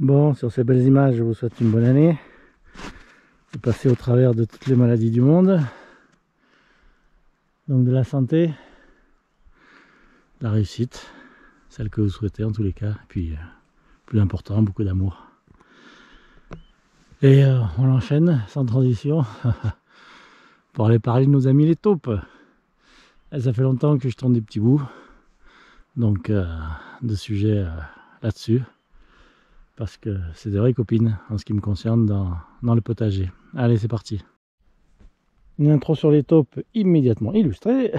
Bon, sur ces belles images, je vous souhaite une bonne année. De passer au travers de toutes les maladies du monde. Donc de la santé, de la réussite, celle que vous souhaitez en tous les cas. Et puis, plus important, beaucoup d'amour. Et on enchaîne sans transition pour aller parler de nos amis les taupes. Et ça fait longtemps que je tourne des petits bouts. Donc de sujets là-dessus. Parce que c'est des vraies copines en ce qui me concerne dans le potager. Allez, c'est parti. Une intro sur les taupes immédiatement illustrée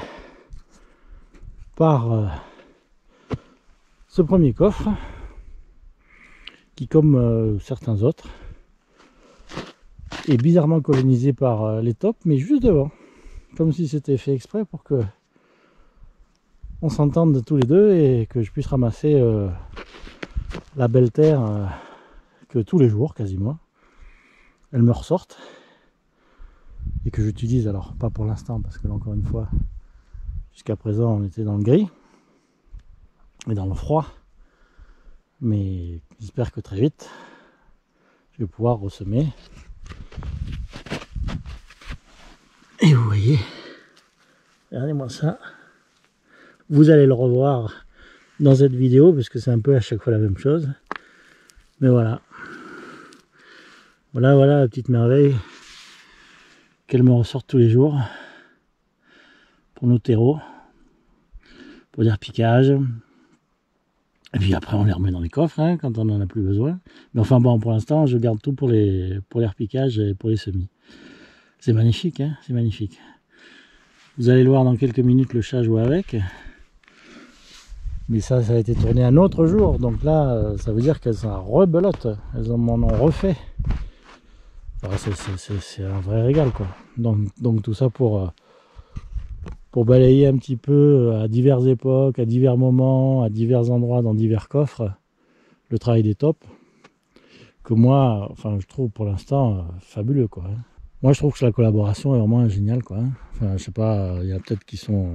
par ce premier coffre qui, comme certains autres, est bizarrement colonisé par les taupes, mais juste devant, comme si c'était fait exprès pour que on s'entende tous les deux et que je puisse ramasser la belle terre que tous les jours quasiment elles me ressortent et que j'utilise. Alors pas pour l'instant parce que là encore une fois jusqu'à présent on était dans le gris et dans le froid, mais j'espère que très vite je vais pouvoir ressemer. Et vous voyez, regardez-moi ça, vous allez le revoir dans cette vidéo parce que c'est un peu à chaque fois la même chose, mais voilà la petite merveille qu'elle me ressort tous les jours pour nos terreaux, pour des repiquages, et puis après on les remet dans les coffres hein, quand on n'en a plus besoin, mais enfin bon, pour l'instant je garde tout pour les repiquages et pour les semis. C'est magnifique, hein, c'est magnifique. Vous allez le voir dans quelques minutes, le chat joue avec. Mais ça a été tourné un autre jour, donc là, ça veut dire qu'elles sont rebelote, elles m'en ont refait. C'est un vrai régal, quoi. Donc tout ça pour balayer un petit peu à diverses époques, à divers moments, à divers endroits, dans divers coffres, le travail des taupes, que moi, enfin, je trouve pour l'instant fabuleux, quoi. Moi, je trouve que la collaboration est vraiment géniale, quoi. Enfin, je sais pas, il y a peut-être qui sont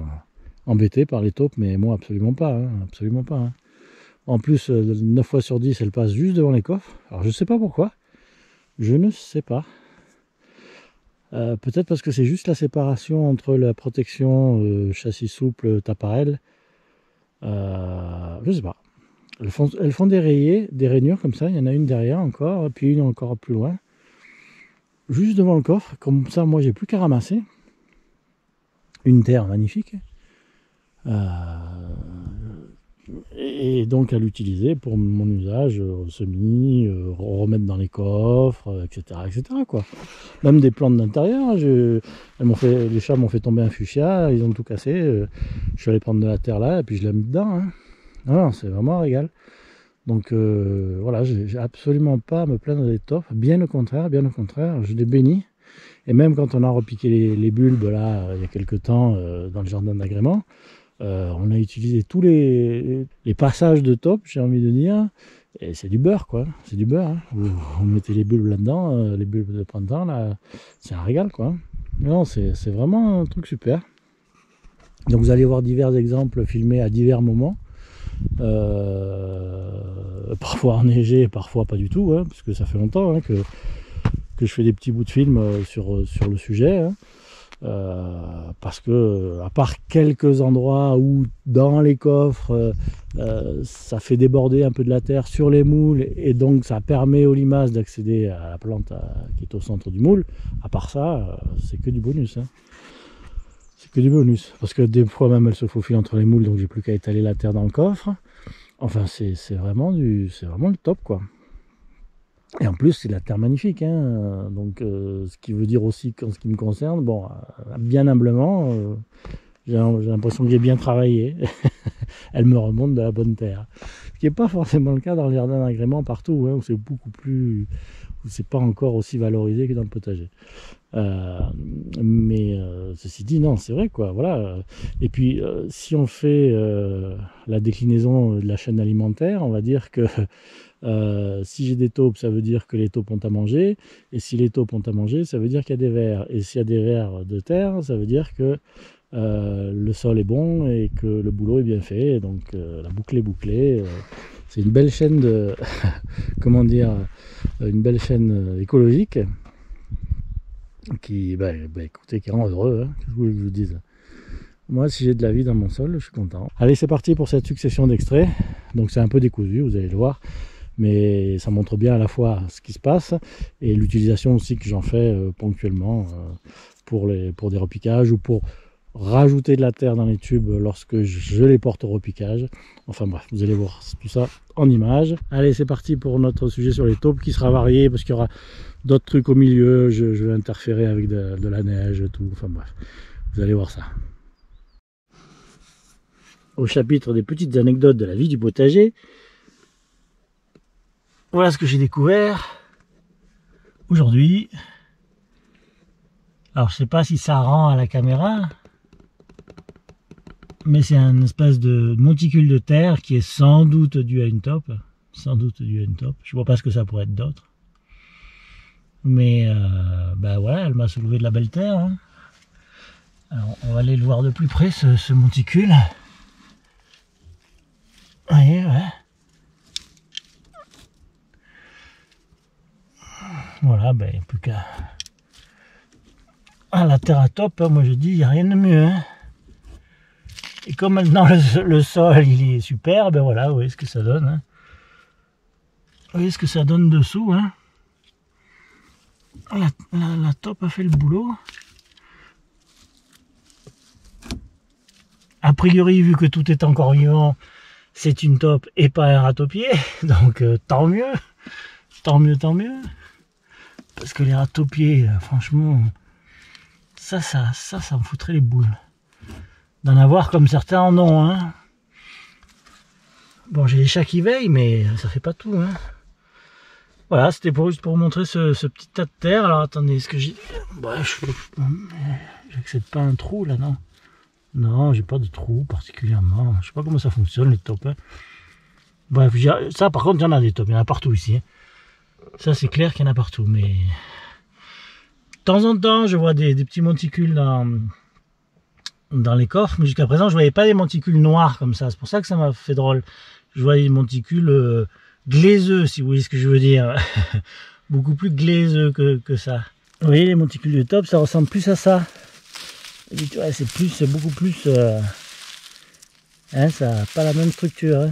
embêtés par les taupes, mais moi absolument pas, hein, absolument pas. Hein. En plus, 9 fois sur 10, elles passent juste devant les coffres. Alors je sais pas pourquoi, je ne sais pas. Peut-être parce que c'est juste la séparation entre la protection châssis souple taparelle. Je sais pas. Elles font des rainures comme ça, il y en a une derrière encore, puis une encore plus loin. Juste devant le coffre, comme ça moi j'ai plus qu'à ramasser. Une terre magnifique. Et donc à l'utiliser pour mon usage au semis, remettre dans les coffres, etc., quoi. Même des plantes d'intérieur, les chats m'ont fait tomber un fuchsia, ils ont tout cassé, je suis allé prendre de la terre là et puis je l'ai mis dedans. Hein. Non, c'est vraiment un régal. Donc voilà, j'ai absolument pas à me plaindre des taupes, bien au contraire, je les bénis. Et même quand on a repiqué les bulbes là il y a quelques temps dans le jardin d'agrément, on a utilisé tous les passages de taupes, j'ai envie de dire, et c'est du beurre, quoi. C'est du beurre. Hein. Vous mettez les bulbes là-dedans, les bulbes de printemps, là, c'est un régal, quoi. Non, c'est vraiment un truc super. Donc vous allez voir divers exemples filmés à divers moments. Parfois enneigé, parfois pas du tout, hein, parce que ça fait longtemps hein, que je fais des petits bouts de film sur le sujet. Hein. Parce que à part quelques endroits où dans les coffres ça fait déborder un peu de la terre sur les moules et donc ça permet aux limaces d'accéder à la plante qui est au centre du moule, à part ça c'est que du bonus hein. C'est que du bonus parce que des fois même elle se faufile entre les moules, donc j'ai plus qu'à étaler la terre dans le coffre. Enfin c'est vraiment le top, quoi. Et en plus, c'est de la terre magnifique, hein. Donc, ce qui veut dire aussi qu'en ce qui me concerne, bon, bien humblement, j'ai l'impression que j'ai bien travaillé. Elle me remonte de la bonne terre. Ce qui n'est pas forcément le cas dans le jardin d'agrément partout, hein, où c'est beaucoup plus, où c'est pas encore aussi valorisé que dans le potager. Mais ceci dit, non, c'est vrai, quoi. Voilà. Et puis, si on fait la déclinaison de la chaîne alimentaire, on va dire que si j'ai des taupes, ça veut dire que les taupes ont à manger. Et si les taupes ont à manger, ça veut dire qu'il y a des vers. Et s'il y a des vers de terre, ça veut dire que le sol est bon et que le boulot est bien fait. Et donc la boucle est bouclée. C'est une belle chaîne de comment dire, une belle chaîne écologique qui, écoutez, qui rend heureux, hein, qu'est-ce que vous voulez que je vous dise. Moi, si j'ai de la vie dans mon sol, je suis content. Allez, c'est parti pour cette succession d'extraits. Donc c'est un peu décousu, vous allez le voir, mais ça montre bien à la fois ce qui se passe et l'utilisation aussi que j'en fais ponctuellement pour des repiquages ou pour rajouter de la terre dans les tubes lorsque je les porte au repiquage. Enfin bref, vous allez voir tout ça en images. Allez, c'est parti pour notre sujet sur les taupes qui sera varié parce qu'il y aura d'autres trucs au milieu. Je vais interférer avec de la neige, tout. Enfin bref, vous allez voir ça. Au chapitre des petites anecdotes de la vie du potager, voilà ce que j'ai découvert aujourd'hui. Alors je sais pas si ça rend à la caméra, mais c'est un espèce de monticule de terre qui est sans doute dû à une taupe. Sans doute dû à une taupe. Je vois pas ce que ça pourrait être d'autre. Mais ouais, elle m'a soulevé de la belle terre. Hein. Alors on va aller le voir de plus près, ce monticule. Vous voyez, ouais. Voilà, plus qu'à... Ah, la terre à taupe, moi je dis, il n'y a rien de mieux. Hein. Et comme maintenant le sol il est super, voilà, vous voyez ce que ça donne. Hein. Vous voyez ce que ça donne dessous. Hein. La taupe a fait le boulot. A priori, vu que tout est encore vivant, c'est une taupe et pas un ratopier. Donc tant mieux. Tant mieux, tant mieux. Parce que les ratopiers, franchement, ça me foutrait les boules. D'en avoir comme certains en ont. Hein. Bon, j'ai les chats qui veillent, mais ça fait pas tout. Hein. Voilà, c'était juste pour vous montrer ce petit tas de terre. Alors attendez, est-ce que j'ai... j'accède pas à un trou là, non? Non, j'ai pas de trou particulièrement. Je sais pas comment ça fonctionne les taupes. Hein. Bref, ça par contre, il y en a des taupes, il y en a partout ici. Hein. Ça c'est clair qu'il y en a partout, mais... De temps en temps, je vois des petits monticules dans les coffres, mais jusqu'à présent, je voyais pas des monticules noirs comme ça. C'est pour ça que ça m'a fait drôle. Je voyais des monticules glaiseux, si vous voyez ce que je veux dire. Beaucoup plus glaiseux que ça. Vous voyez, les monticules de taupe, ça ressemble plus à ça. Ouais, c'est beaucoup plus... hein, ça n'a pas la même structure. Hein.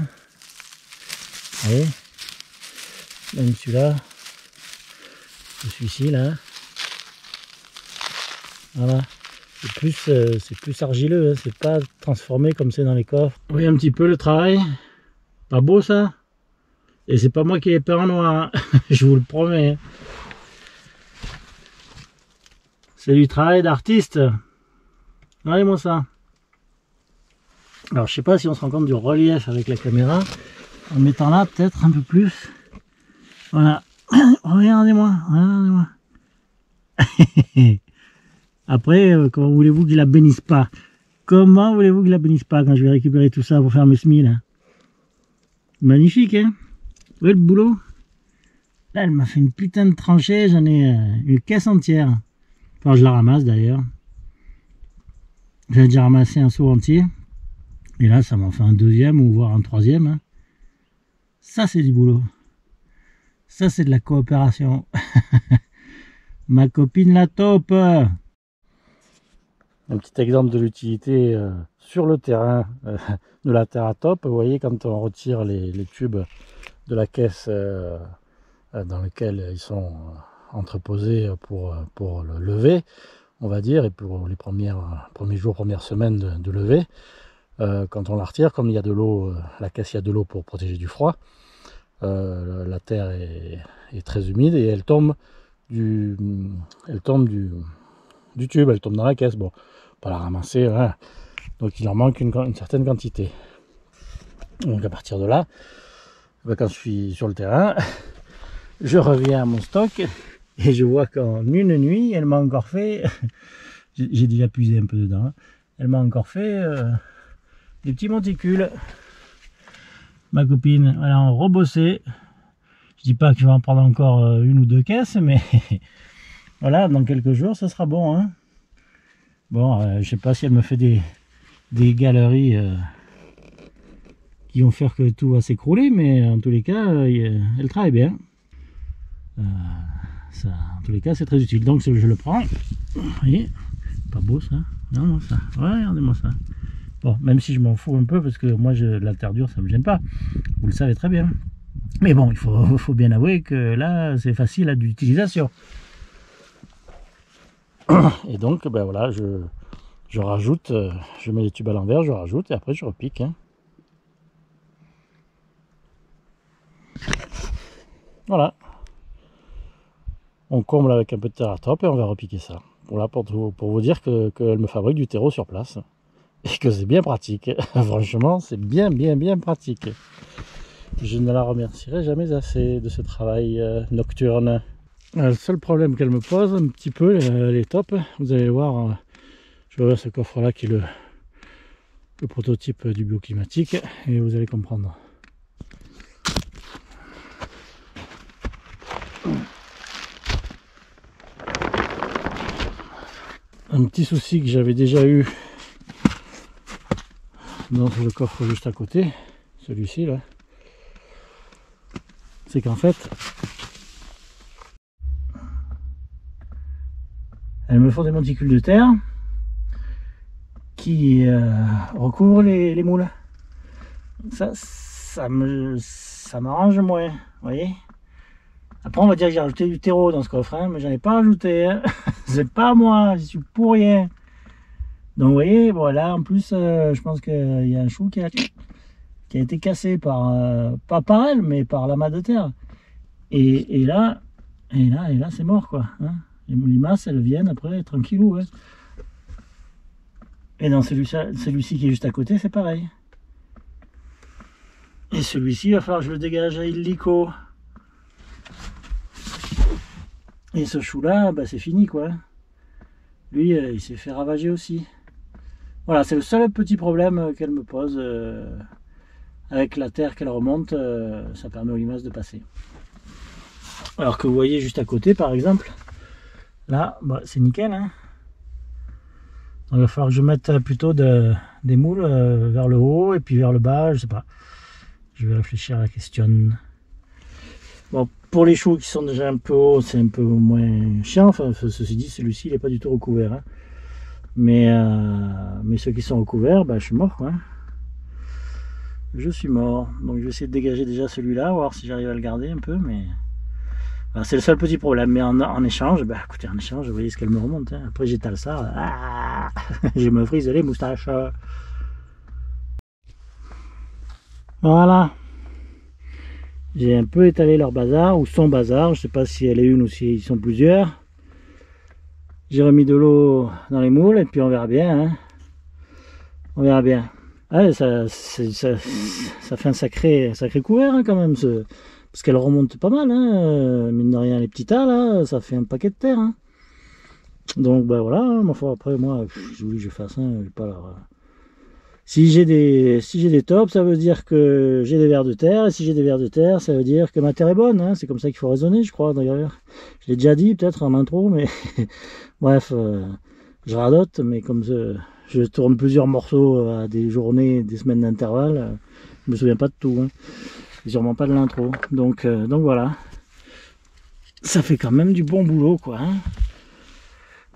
Vous voyez, même celui-là, celui-ci là, voilà, c'est plus argileux, hein. C'est pas transformé comme c'est dans les coffres. Vous voyez un petit peu le travail, pas beau ça? Et c'est pas moi qui ai peint en noir, hein. Je vous le promets. C'est du travail d'artiste. Regardez-moi ça. Alors je sais pas si on se rend compte du relief avec la caméra, en mettant là peut-être un peu plus. Voilà. Regardez-moi, regardez-moi. Après, comment voulez-vous qu'il la bénisse pas? Comment voulez-vous qu'il la bénisse pas quand je vais récupérer tout ça pour faire mes semis là? Magnifique, hein? Vous voyez le boulot? Là, elle m'a fait une putain de tranchée, j'en ai une caisse entière. Enfin, je la ramasse d'ailleurs. J'ai déjà ramassé un seau entier. Et là, ça m'en fait un deuxième ou voire un troisième. Hein. Ça, c'est du boulot. Ça, c'est de la coopération. Ma copine la taupe. Un petit exemple de l'utilité sur le terrain de la terre à taupe. Vous voyez, quand on retire les tubes de la caisse dans laquelle ils sont entreposés pour le lever, on va dire, et pour les premiers jours, premières semaines de lever, quand on la retire, comme il y a de l'eau, la caisse, il y a de l'eau pour protéger du froid, la terre est très humide et elle tombe du tube, elle tombe dans la caisse. Bon, pas la ramasser, hein. Donc il en manque une certaine quantité. Donc à partir de là, quand je suis sur le terrain, je reviens à mon stock et je vois qu'en une nuit, elle m'a encore fait, j'ai déjà puisé un peu dedans, hein. Elle m'a encore fait des petits monticules. Ma copine, elle a en rebossé. Je dis pas que je vais en prendre encore une ou deux caisses, mais voilà, dans quelques jours, ce sera bon. Hein. Bon, je sais pas si elle me fait des galeries qui vont faire que tout va s'écrouler, mais en tous les cas, elle travaille bien. Ça, en tous les cas, c'est très utile. Donc je le prends. Vous voyez, pas beau ça. Non, ça. Ouais, regardez-moi ça. Bon, même si je m'en fous un peu, parce que moi, la terre dure, ça me gêne pas. Vous le savez très bien. Mais bon, il faut bien avouer que là, c'est facile à d'utilisation. Et donc, ben voilà, je rajoute, je mets les tubes à l'envers, je rajoute, et après je repique. Hein. Voilà. On comble avec un peu de terre à top et on va repiquer ça. Voilà, pour vous dire qu'elle me fabrique du terreau sur place. Et que c'est bien pratique. Franchement, c'est bien pratique. Je ne la remercierai jamais assez de ce travail nocturne. Le seul problème qu'elle me pose un petit peu, les tops, vous allez voir, je vais ouvrir ce coffre là qui est le prototype du bioclimatique et vous allez comprendre. Un petit souci que j'avais déjà eu dans le coffre juste à côté, celui-ci là, c'est qu'en fait elles me font des monticules de terre qui recouvrent les moules. Ça m'arrange moins, vous voyez. Après on va dire que j'ai rajouté du terreau dans ce coffre, hein, mais j'en ai pas rajouté, hein. C'est pas moi, j'y suis pour rien. Donc vous voyez, bon là en plus je pense qu'il y a un chou qui a été cassé par, pas par elle, mais par l'amas de terre. Et là c'est mort quoi. Hein. Les limaces elles viennent après tranquillou. Hein. Et dans celui-ci qui est juste à côté, c'est pareil. Et celui-ci, il va falloir que je le dégage illico. Et ce chou-là, bah, c'est fini quoi. Lui, il s'est fait ravager aussi. Voilà, c'est le seul petit problème qu'elle me pose. Avec la terre qu'elle remonte, ça permet aux limaces de passer. Alors que vous voyez juste à côté, par exemple, là, bah, c'est nickel. Hein. Donc, il va falloir que je mette plutôt des moules vers le haut et puis vers le bas, je sais pas. Je vais réfléchir à la question. Bon, pour les choux qui sont déjà un peu hauts, c'est un peu moins chiant. Enfin, ceci dit, celui-ci, il n'est pas du tout recouvert. Hein. Mais ceux qui sont recouverts, bah, je suis mort. Quoi. Je suis mort. Donc, je vais essayer de dégager déjà celui-là, voir si j'arrive à le garder un peu. Mais voilà, c'est le seul petit problème. Mais en échange, bah, écoutez, en échange, vous voyez ce qu'elle me remonte. Hein. Après, j'étale ça. Ah, je me frise les moustaches. Voilà. J'ai un peu étalé leur bazar, ou son bazar, je sais pas si elle est une ou si ils sont plusieurs. J'ai remis de l'eau dans les moules et puis on verra bien. Hein. On verra bien. Ah, ça fait un sacré couvert hein, quand même, parce qu'elle remonte pas mal. Hein. Mine de rien, les petits tas là, ça fait un paquet de terre. Hein. Donc bah voilà, après moi, je fasse, hein, je vais pas leur... Si j'ai des tops, ça veut dire que j'ai des vers de terre, et si j'ai des vers de terre, ça veut dire que ma terre est bonne. Hein. C'est comme ça qu'il faut raisonner, je crois, d'ailleurs. Je l'ai déjà dit, peut-être, en intro, mais bref, je radote, mais comme je tourne plusieurs morceaux à des journées, des semaines d'intervalle, je me souviens pas de tout. Hein. Sûrement pas de l'intro. Donc voilà. Ça fait quand même du bon boulot, quoi. Hein.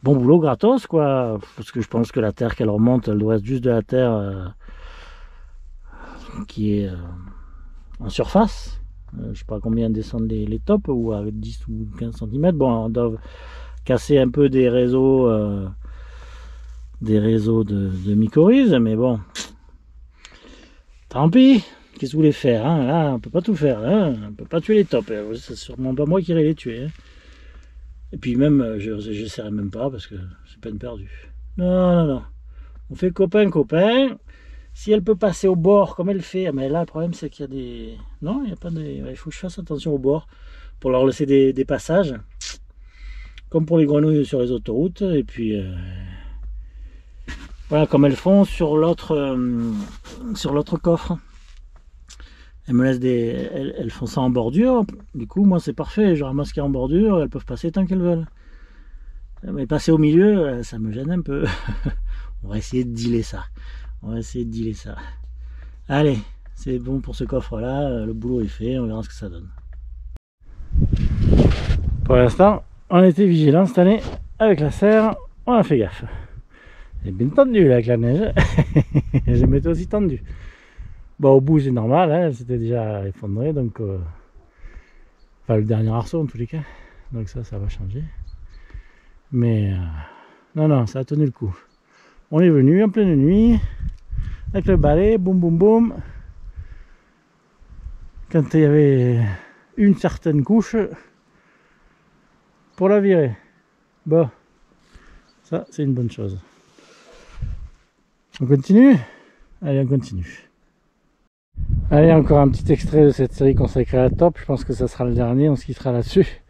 Bon boulot gratos quoi, parce que je pense que la terre qu'elle remonte, elle doit être juste de la terre qui est en surface. Je sais pas combien descendent les tops, ou à 10 ou 15 cm. Bon, on doit casser un peu des réseaux de mycorhizes, mais bon, tant pis. Qu'est-ce que vous voulez faire hein. Là, on peut pas tout faire, hein. On peut pas tuer les tops. C'est sûrement pas moi qui irai les tuer. Hein. Et puis même, je n'essaierai même pas parce que c'est peine perdue. Non. On fait copain. Si elle peut passer au bord comme elle fait, mais là le problème c'est qu'il y a des... Non, il n'y a pas des... Il faut que je fasse attention au bord pour leur laisser des passages. Comme pour les grenouilles sur les autoroutes. Et puis... Voilà, comme elles font sur l'autre coffre. Elles me laissent elles font ça en bordure. Du coup, moi, c'est parfait. Je ramasse ce qu'il y a en bordure. Elles peuvent passer tant qu'elles veulent. Mais passer au milieu, ça me gêne un peu. On va essayer de dealer ça. Allez, c'est bon pour ce coffre-là, le boulot est fait, on verra ce que ça donne. Pour l'instant, on était vigilants cette année avec la serre, on a fait gaffe. C'est bien tendu là avec la neige, je m'étais aussi tendu. Bon, au bout c'est normal, hein, c'était déjà effondré, donc enfin le dernier arceau en tous les cas, donc ça va changer. Mais non, ça a tenu le coup. On est venu en pleine nuit, avec le balai, boum boum boum. Quand il y avait une certaine couche, pour la virer. Bon, ça c'est une bonne chose. On continue? Allez, on continue. Allez, encore un petit extrait de cette série consacrée à la top. Je pense que ça sera le dernier, on se quittera là-dessus.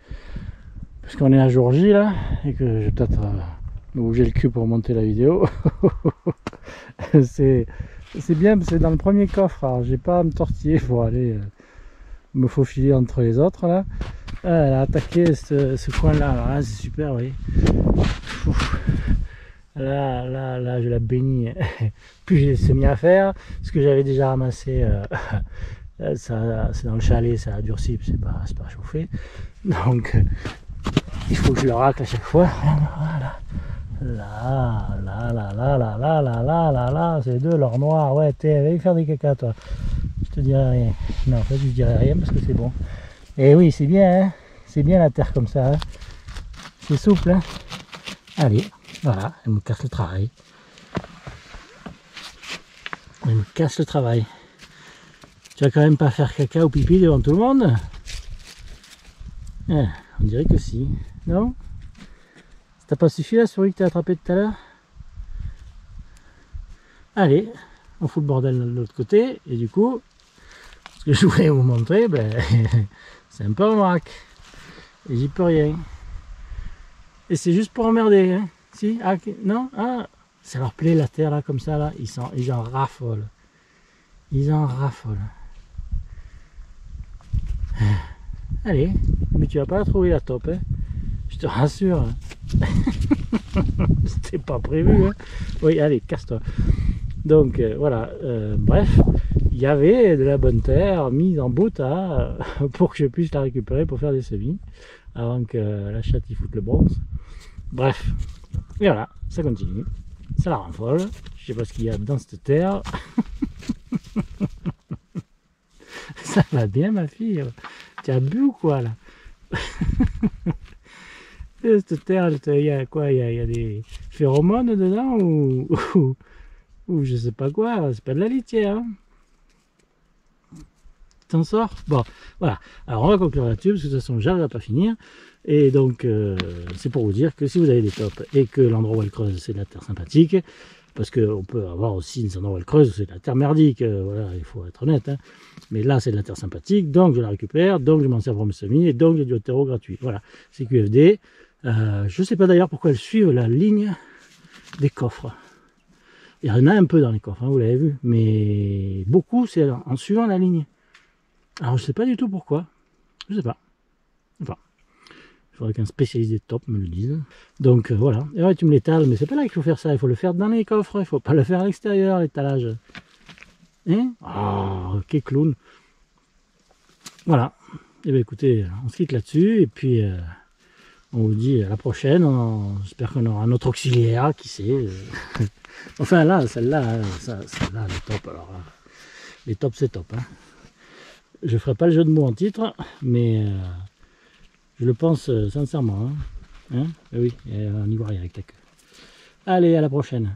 Puisqu'on est à jour J là, et que je vais peut-être me bouger le cul pour monter la vidéo. C'est bien, c'est dans le premier coffre, alors j'ai pas à me tortiller pour aller me faufiler entre les autres là. Elle a attaqué ce coin là, alors là c'est super, vous voyez. Là, je la bénis. Puis j'ai semis à faire, ce que j'avais déjà ramassé, ça, c'est dans le chalet, ça a durci, c'est pas chauffé. Donc, il faut que je le racle à chaque fois. Voilà. Là, c'est deux, l'or noir. Ouais, allez faire des caca, toi. Je te dirai rien. Non, en fait, je dirai rien parce que c'est bon. Et oui, c'est bien, hein. C'est bien la terre comme ça, hein. C'est souple, hein. Allez. Voilà, elle me casse le travail. Elle me casse le travail. Tu vas quand même pas faire caca ou pipi devant tout le monde? On dirait que si. Non? Ça t'a pas suffi la souris que t'as attrapée tout à l'heure? Allez, on fout le bordel de l'autre côté. Et du coup, ce que je voulais vous montrer, ben, c'est un peu en vrac. Et j'y peux rien. Et c'est juste pour emmerder, hein. Si, ah, non, ah, ça leur plaît la terre là comme ça là, ils en raffolent. Ils en raffolent. Allez, mais tu vas pas la trouver la top, hein. Je te rassure. C'était pas prévu, hein. Oui, allez, casse-toi. Donc voilà, bref, il y avait de la bonne terre mise en beau tas pour que je puisse la récupérer pour faire des semis avant que la chatte y foute le bronze. Bref. Et voilà, ça continue, ça la rend folle, je sais pas ce qu'il y a dans cette terre. Ça va bien ma fille, tu as bu ou quoi là? Cette terre, il y a quoi, il y a des phéromones dedans ou je sais pas quoi, c'est pas de la litière. Hein. T'en sors? Bon, voilà. Alors on va conclure là-dessus parce que de toute façon j'arrive à pas finir. Et donc c'est pour vous dire que si vous avez des tops et que l'endroit où elle creuse c'est de la terre sympathique, parce qu'on peut avoir aussi des endroits où elle creuse où c'est de la terre merdique, voilà, il faut être honnête. Hein. Mais là c'est de la terre sympathique, donc je la récupère, donc je m'en sers pour mes semis et donc j'ai du terreau gratuit. Voilà, c'est QFD. Je sais pas d'ailleurs pourquoi elles suivent la ligne des coffres. Il y en a un peu dans les coffres, hein, vous l'avez vu, mais beaucoup c'est en suivant la ligne. Alors je sais pas du tout pourquoi, je sais pas. Enfin, il faudrait qu'un spécialiste des tops me le dise. Donc voilà, et ouais, tu me l'étales, mais c'est pas là qu'il faut faire ça, il faut le faire dans les coffres, il faut pas le faire à l'extérieur, l'étalage. Hein? Oh, quel clown. Voilà, et bien écoutez, on se quitte là-dessus, et puis on vous dit à la prochaine, j'espère qu'on aura un autre auxiliaire, qui sait. Enfin là, celle-là, celle-là, les tops, alors là, les tops c'est top, hein. Je ferai pas le jeu de mots en titre, mais je le pense sincèrement. Hein, hein, oui, on y voit rien avec ta queue. Allez, à la prochaine.